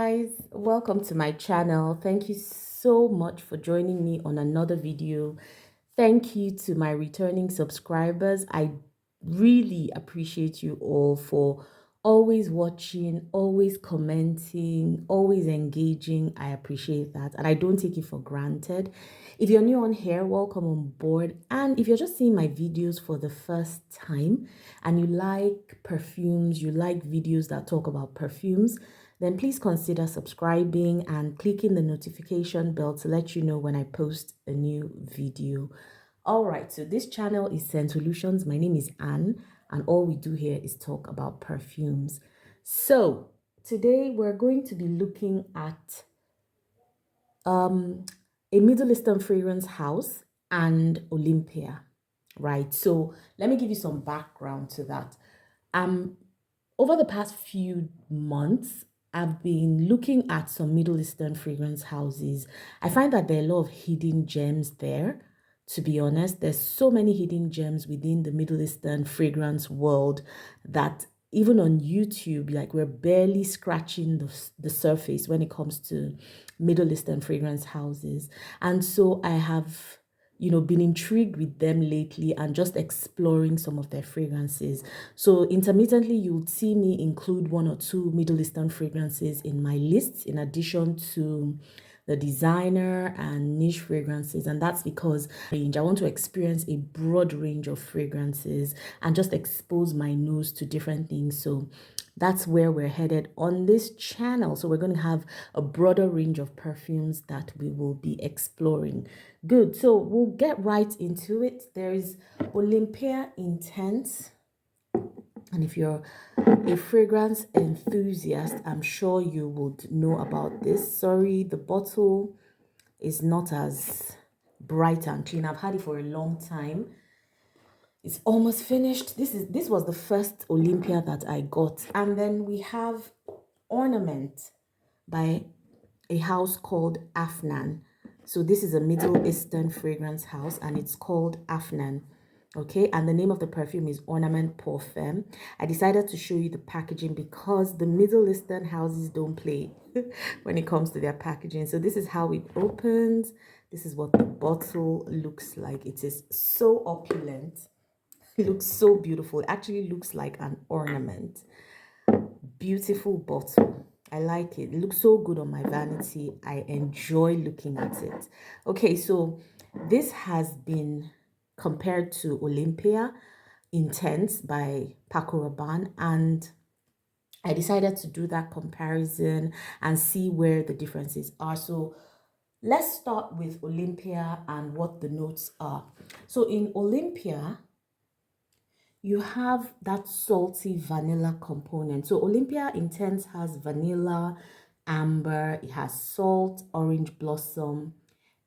guys, welcome to my channel. Thank you so much for joining me on another video. Thank you to my returning subscribers. I really appreciate you all for always watching, always commenting, always engaging. I appreciate that and I don't take it for granted. If you're new on here, welcome on board. And if you're just seeing my videos for the first time and you like perfumes, you like videos that talk about perfumes, then please consider subscribing and clicking the notification bell to let you know when I post a new video. All right, so this channel is Scent Solutions. My name is Anne, and all we do here is talk about perfumes. So today we're going to be looking at a Middle Eastern fragrance house and Olympea, right? So let me give you some background to that. Over the past few months, I've been looking at some Middle Eastern fragrance houses. I find that there are a lot of hidden gems there. To be honest, there's so many hidden gems within the Middle Eastern fragrance world that even on YouTube, like we're barely scratching the surface when it comes to Middle Eastern fragrance houses. And so I have been intrigued with them lately and just exploring some of their fragrances. So intermittently, you would see me include one or two Middle Eastern fragrances in my lists, in addition to the designer and niche fragrances. And that's because I want to experience a broad range of fragrances and just expose my nose to different things. So that's where we're headed on this channel. So we're going to have a broader range of perfumes that we will be exploring. Good. So we'll get right into it. There is Olympea Intense. And if you're a fragrance enthusiast, I'm sure you would know about this. Sorry, the bottle is not as bright and clean. I've had it for a long time. It's almost finished. This was the first Olympea that I got. And then we have Ornament by a house called Afnan. So this is a Middle Eastern fragrance house and it's called Afnan. Okay, and the name of the perfume is Ornament Pour Femme. I decided to show you the packaging because the Middle Eastern houses don't play when it comes to their packaging. So this is how it opens. This is what the bottle looks like. It is so opulent. It looks so beautiful. It actually looks like an ornament. Beautiful bottle. I like it. It looks so good on my vanity. I enjoy looking at it. Okay, so this has been compared to Olympea Intense by Paco Rabanne, and I decided to do that comparison and see where the differences are. So let's start with Olympea and what the notes are. So in Olympea, you have that salty vanilla component. So Olympea Intense has vanilla, amber, it has salt, orange blossom,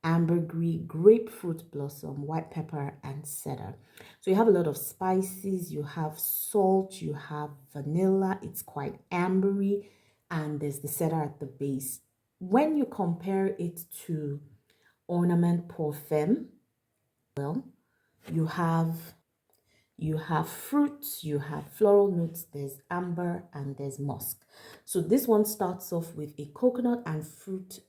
ambergris, grapefruit blossom, white pepper, and cedar. So you have a lot of spices, you have salt, you have vanilla, it's quite ambery, and there's the cedar at the base. When you compare it to Ornament Pour Femme, well, you have fruits, you have floral notes, there's amber, and there's musk. So this one starts off with a coconut and fruit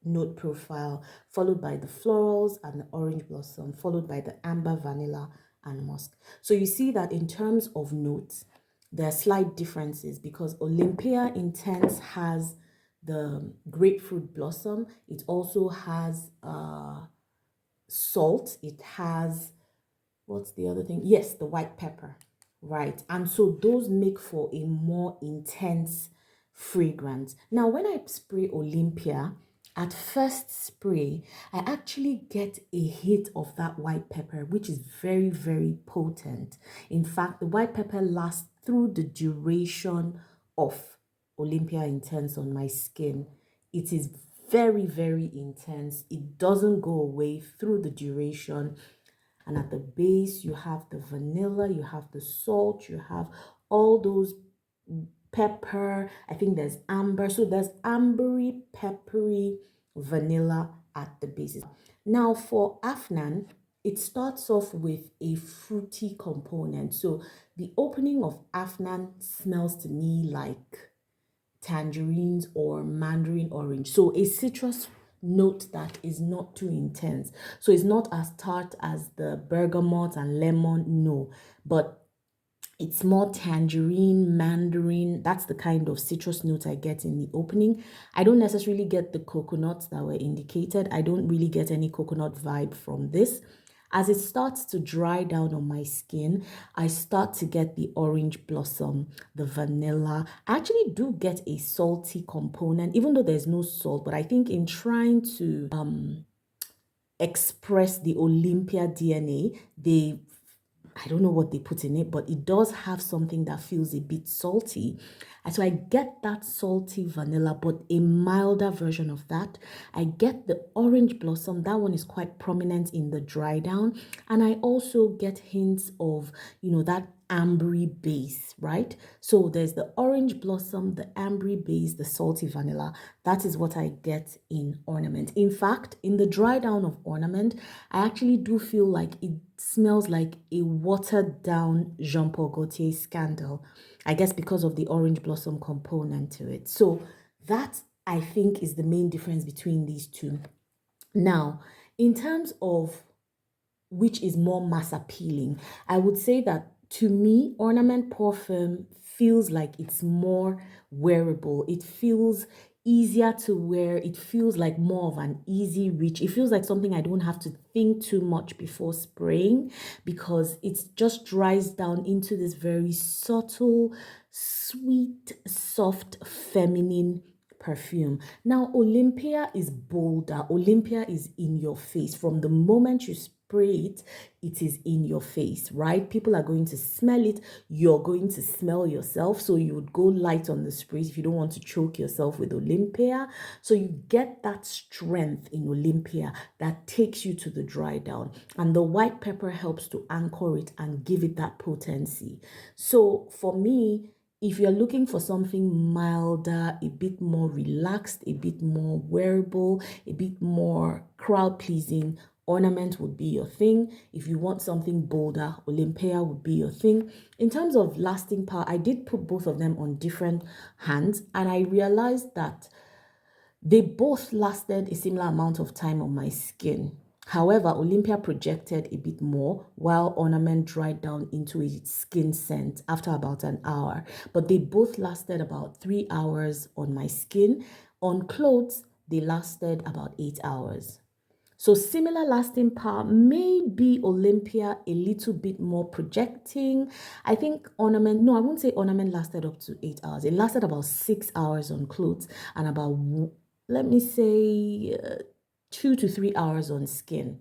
note profile, followed by the florals and the orange blossom, followed by the amber, vanilla, and musk. So you see that in terms of notes, there are slight differences because Olympea Intense has the grapefruit blossom. It also has salt. It has, what's the other thing? Yes, the white pepper, right? And so those make for a more intense fragrance. Now, when I spray Olympea, at first spray, I actually get a hit of that white pepper, which is very, very potent. In fact, the white pepper lasts through the duration of Olympea Intense on my skin. It is very, very intense. It doesn't go away through the duration. And at the base, you have the vanilla, you have the salt, you have all those pepper. I think there's amber. So there's ambery, peppery vanilla at the base. Now for Afnan, it starts off with a fruity component. So the opening of Afnan smells to me like tangerines or mandarin orange. So a citrus note that is not too intense. So it's not as tart as the bergamot and lemon, no, but it's more tangerine, mandarin. That's the kind of citrus note I get in the opening. I don't necessarily get the coconuts that were indicated. I don't really get any coconut vibe from this. As it starts to dry down on my skin, I start to get the orange blossom, the vanilla. I actually do get a salty component, even though there's no salt, but I think in trying to express the Olympea DNA, I don't know what they put in it, but it does have something that feels a bit salty. And so I get that salty vanilla, but a milder version of that. I get the orange blossom. That one is quite prominent in the dry down. And I also get hints of, that ambery base, right? So there's the orange blossom, the ambery base, the salty vanilla. That is what I get in Ornament. In fact, in the dry down of Ornament, I actually do feel like it smells like a watered down Jean Paul Gaultier Scandal. I guess because of the orange blossom component to it. So that, I think, is the main difference between these two. Now, in terms of which is more mass appealing, I would say that to me, Ornament Pour Femme feels like it's more wearable. It feels easier to wear. It feels like more of an easy reach. It feels like something I don't have to think too much before spraying, because it just dries down into this very subtle, sweet, soft, feminine perfume. Now, Olympea is bolder. Olympea is in your face. From the moment you spray it, it is in your face, right? People are going to smell it. You're going to smell yourself. So you would go light on the sprays if you don't want to choke yourself with Olympea. So you get that strength in Olympea that takes you to the dry down. And the white pepper helps to anchor it and give it that potency. So for me, if you're looking for something milder, a bit more relaxed, a bit more wearable, a bit more crowd-pleasing, Ornament would be your thing. If you want something bolder, Olympea would be your thing. In terms of lasting power, I did put both of them on different hands, and I realized that they both lasted a similar amount of time on my skin. However, Olympea projected a bit more, while Ornament dried down into a skin scent after about an hour. But they both lasted about 3 hours on my skin. On clothes, they lasted about 8 hours. So similar lasting power, maybe Olympea a little bit more projecting. I think Ornament, no, I wouldn't say Ornament lasted up to 8 hours. It lasted about 6 hours on clothes and about, let me say, 2 to 3 hours on skin,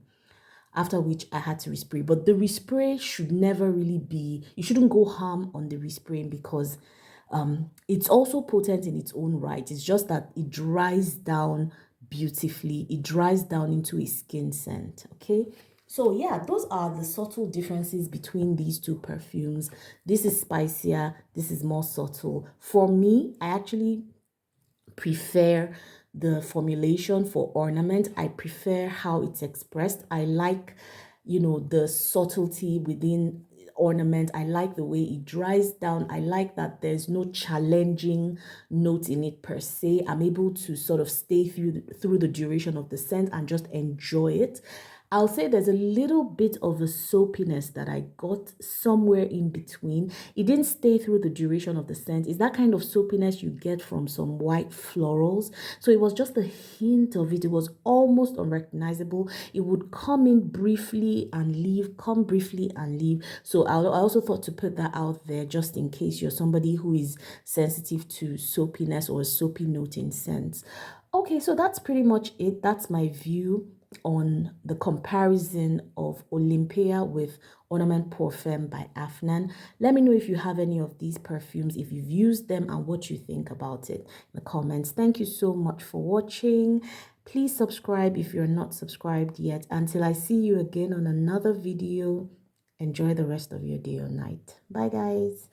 after which I had to respray. But the respray should never really be, you shouldn't go harm on the respraying, because it's also potent in its own right. It's just that it dries down beautifully. It dries down into a skin scent, okay? So yeah, those are the subtle differences between these two perfumes. This is spicier, this is more subtle. For me, I actually prefer the formulation for Ornament. I prefer how it's expressed. I like, the subtlety within Ornament. I like the way it dries down. I like that there's no challenging note in it per se. I'm able to sort of stay through the duration of the scent and just enjoy it. I'll say there's a little bit of a soapiness that I got somewhere in between. It didn't stay through the duration of the scent. It's that kind of soapiness you get from some white florals. So it was just a hint of it. It was almost unrecognizable. It would come in briefly and leave, come briefly and leave. So I also thought to put that out there just in case you're somebody who is sensitive to soapiness or soapy note in scents. Okay, so that's pretty much it. That's my view on the comparison of Olympea with Ornament Pour Femme by Afnan. Let me know if you have any of these perfumes, if you've used them, and what you think about it in the comments. Thank you so much for watching. Please subscribe if you're not subscribed yet. Until I see you again on another video, enjoy the rest of your day or night. Bye guys.